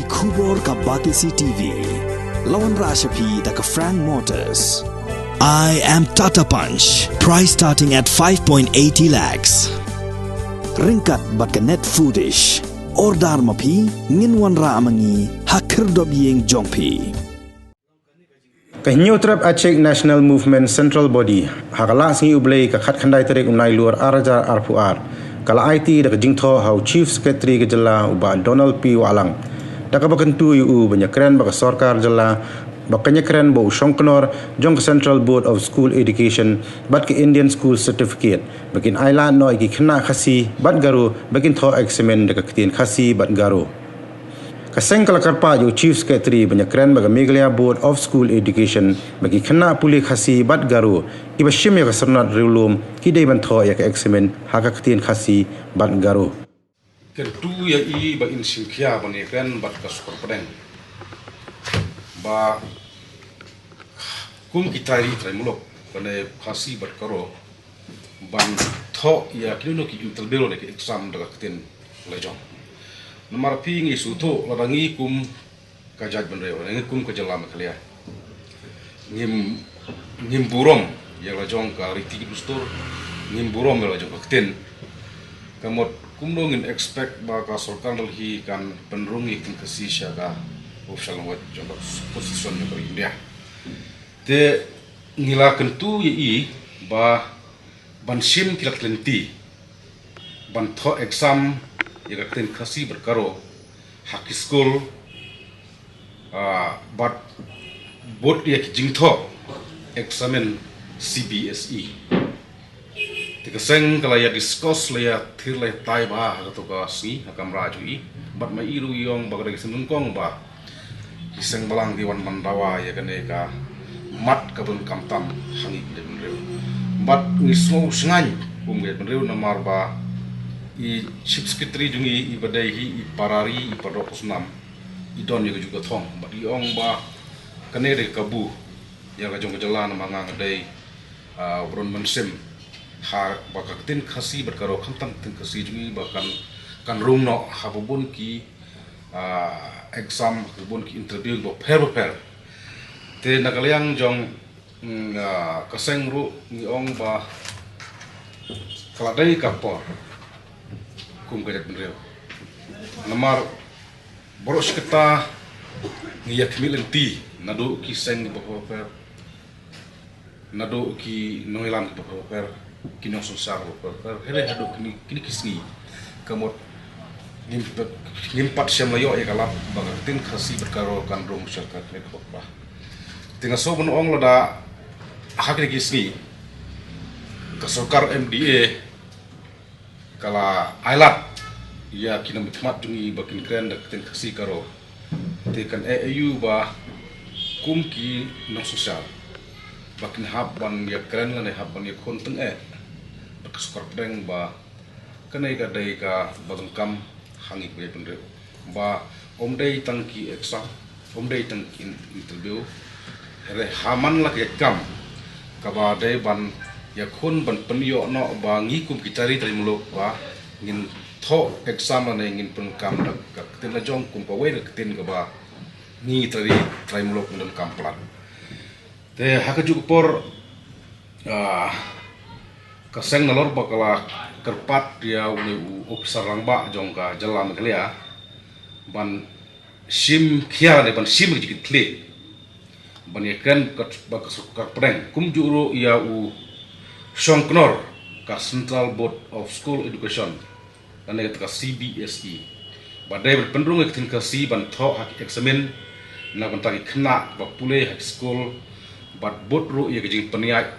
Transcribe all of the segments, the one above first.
Kubor ka Batisi TV. Lawan Rashapi da ka Frank Motors. I am Tata Punch. Price starting at 5.80 lakhs. Ringkat bat ka net foodish. Ordar mapi nginwan ra amangi hakir dobyeng jongpi. Kahinyo trap Aceh National Movement Central Body hakala singi ublay ka khat khandai tarik unai luar arajar arpuar kala IT da jingtho hau Chief Secretary ke jela uba Donald P Walang da ka bakentu yu banyak keren baka sarkar jela bakanya keren bo Shongknor jong Central Board of School Education bat ke Indian School Certificate bakin Island no ki khna khasi bat garu bakin tho examen da ka kitien khasi bat garu kaseng kala karpa yu Chief Secretary banyak keren baga Meghalaya Board of School Education bagi khna puli khasi bat garu iba shim ya kasarnat rilum kidai ban tho ya ka examen haka kitien khasi bat garu Kentu ya i ba insimkia ba nekren bat ka skor pedeng ba kum kitari trai mulok bane khasi bat karo ban tho ya kino ki interview le ki exam daga kiten lejong nomor pi ngi su tho ladangi kum ka jaj ban rewa ngi kum ka jala maklia ngim burom ya lejong ka riti gustor ngim burom ya lejong ka kiten kamot kumdong in expect baka sarkar dalhi kan penrungi kin kasi syaga official wat jangka position yang India te ngila kentu yi ba bansim kilak lenti ban tho exam ya katen kasi berkaro haki school but board ya jingtho examen CBSE Tikaseng kalau ya discuss ya thir le tai ba atau ka si hakam rajui bat mai iru yong bagada kisun kong ba kiseng balang diwan mandawa ya kane ka mat ka bun kamtam hangi de benreu bat ngismo sengai ge benreu namar ba I Chief Secretary jungi I badai hi I parari I padopos nam I don juga thong bat yong ba kane de kabu ya ka jong jalan mangang dai bron mensim ha baka tin khasi berkaro khamtam tin khasi jungi bakan kan room no habubun ki exam habubun ki interview bo per te nagalyang jong kaseng ru ngiong ba kaladai kapor kum gajat benreu namar boros kita ngiyak milenti nado ki seng bo per nado ki noilan bo per kinong susar per hele hado kini kisni kamot ngimpat syam layo ya kalap bagatin khasi berkaro kan rong syarkat ne khotbah tinga sobon ong loda hakri kisni ka sarkar MDA kala ailat ya kinam khmat jungi bakin kren da tin khasi karo te kan AAU ba kumki no susar bakin habban ya kren la ne habban ya konteng skor pedeng ba kanai ka dai ka badangkam hangi be pendre ba omdei tangki exam omdei tangki interview hele haman la ke kam ka ba dai ban ya khun ban penyo no ba ngi kum kitari tari muluk ba ngin tho exam na ngin pen kam dak ka tin la jong kum pa we tin ka ba ngi tari muluk ndon kam plan te hakaju por kaseng nalor bakala kerpat dia uni officer langba jongka jalan Meghalaya ban sim kia ne ban sim jikit kle ban yakan bak sukar pedeng kum juru ia Shongknor ka Central Board of School Education dan ka CBSE badai berpendrung ikin kasi ban tho hak examen na ban tagi khna ba pule hak school bat bot ru ia jing peniat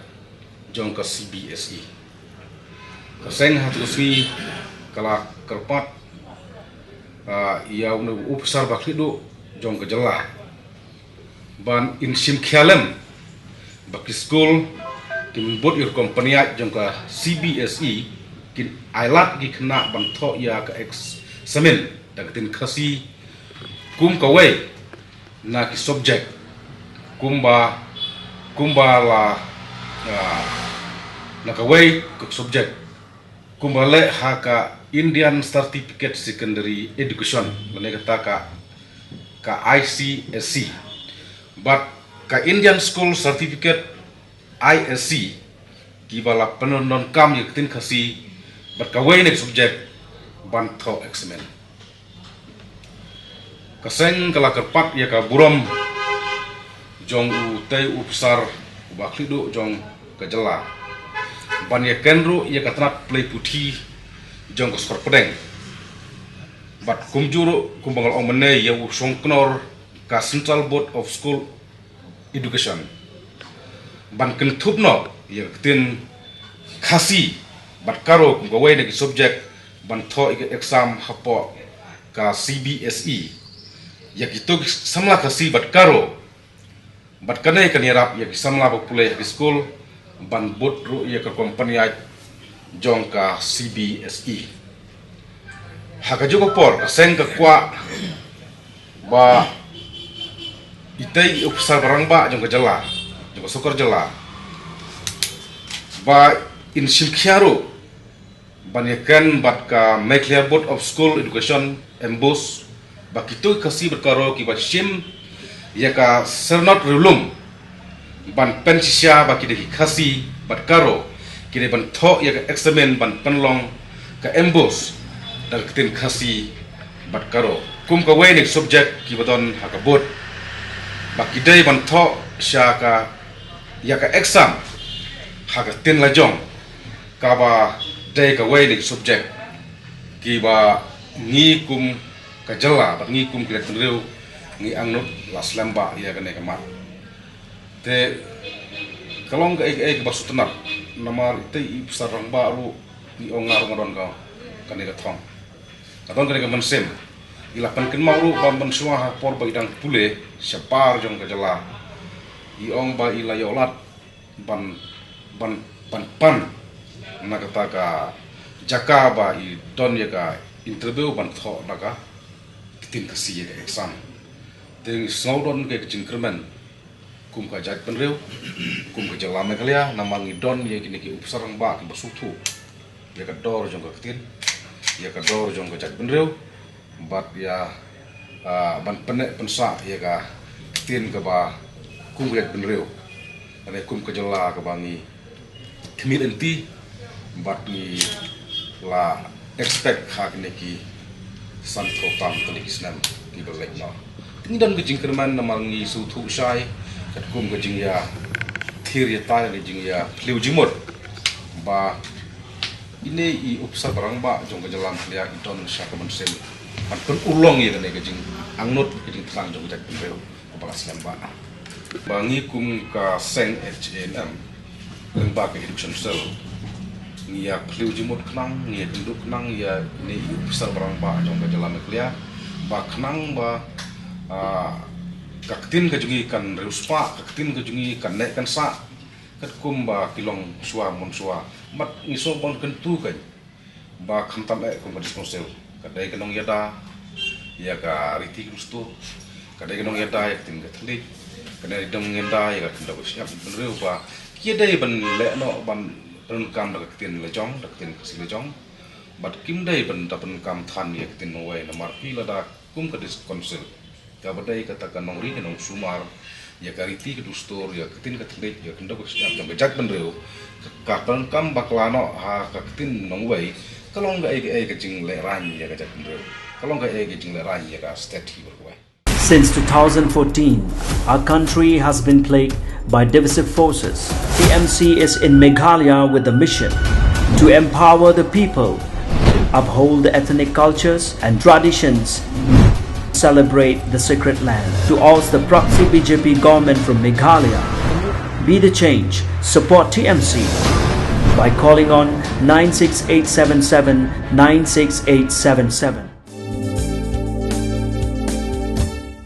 jongka CBSE kaseng hatu usmi kala kerpat ia unu upsar baklido jong kejela ban insim khialem baki school kin bot ir company jong ka CBSE kin ailat gi khna ban tho ia ka examen dak tin khasi kum ka we na ki subject kumba la na ka we ka subject kumbale haka Indian Certificate Secondary Education, mana kata ka ka ICSC, but ka Indian School Certificate ISC kibala penonon kam yang tin kasi but ka way next subject ban tho examen kaseng kala kerpat ya ka buram jong u tei upsar baklido jong ka jela ban ya kenru ya ka trat play puthi jong ka skor pedeng but kumjuru kumbangal omene ya u songknor ka Central Board of School Education ban kentupno ya tin khasi bat karo kum gawai nagi subject ban tho exam hapo ka CBSE ya gitu samla khasi bat karo bat kanai kanirap ya samla popule di school ban bot ru ya ka company jong ka CBSE haka jugo por ka seng ka kwa ba itay upsar barang ba jong ka jala jong ka sukar jala ba in silkhiaro banyakan bat ka Meghalaya Board of School Education embos ba kitu kasi berkaro ki ba sim ya ka sernot rulum ban pensisya ba ki de kasi bat karo ki de ban tho ya ka examen ban penlong ka embos dal kitin kasi bat karo kum ka way next subject ki badon hakabot bakidai ban tho sya ka ya ka exam haka tin la jong ka ba dai ka way next subject ki ba ngi kum ka jala ba ngi kum kilet reu ngi angnut las lamba ya ka ne ka mat te kalong ka ek ba sutenap namar ite sarang ba ru ni ongar ngadon ka ne ka thong kadon ka ne ka mensem ilapan ken maru bamban suah por ba idang pule separ jong ka jala iong ba ila yolat ban pan na kata ka jaka ba I don ya ka interview ban tho naga tin ka si ya exam ting snowdon ke jingkremen kum ka jat penreu kum ka jala Meghalaya namangi don ya kini ki upsarang ba ki basutu ya ka dor jong ka tin ya ka dor jong ka jat penreu bat ya ban penek pensa ya ka tin ka ba kum ka penreu ane kum ka jala ka bangi kemil enti bat ni la expect hak neki santo tam tani kisnam ki berlek no ting dan gejing kerman namangi sutu sai kat kum gejing ya thir ya ta gejing ya pliu jimot ba ini I upsar barang ba jong ka jalan lia idon sya ka mensem an pun ulong ya ne gejing angnut gejing tlang jong jak penreu ba aslam ba bangi kum ka seng HNM lembaga education sel ngia pliu jimut knang ngia kenduk knang ya ni besar barang ba jong ka jalan Meghalaya ba knang ba kaktin ka jungi kan reuspa kaktin ka jungi kan nek kan sa kat kum ba kilong suwa mon suwa mat ngiso bon kentu kan ba khantam kum ba disponsel kadai kanong yada ya ka riti gusto kadai kanong yada ya tin ka thlik kadai dong yada ya ka tinda siap benreu ba kiedai ban le no ban pen kam da tin le jong da tin si le jong bat kim dai ban da pen kam than ye tin no we na mar pi la da kum ka dis konsil ka badai kata kan nong ri kan nong sumar ya kariti ke dustor ya tin ka thlik ya kenda ko siap jong jak ban reu ka pen kam baklano ha ka tin nong we kalong ga ai ka jing le ran ya ka jak ban reu kalong ga ai ka jing le ran ya ka state hi ber we. Since 2014, our country has been plagued by divisive forces. TMC is in Meghalaya with the mission to empower the people, uphold the ethnic cultures and traditions, celebrate the sacred land. To oust the proxy BJP government from Meghalaya, be the change, support TMC by calling on 96877 96877.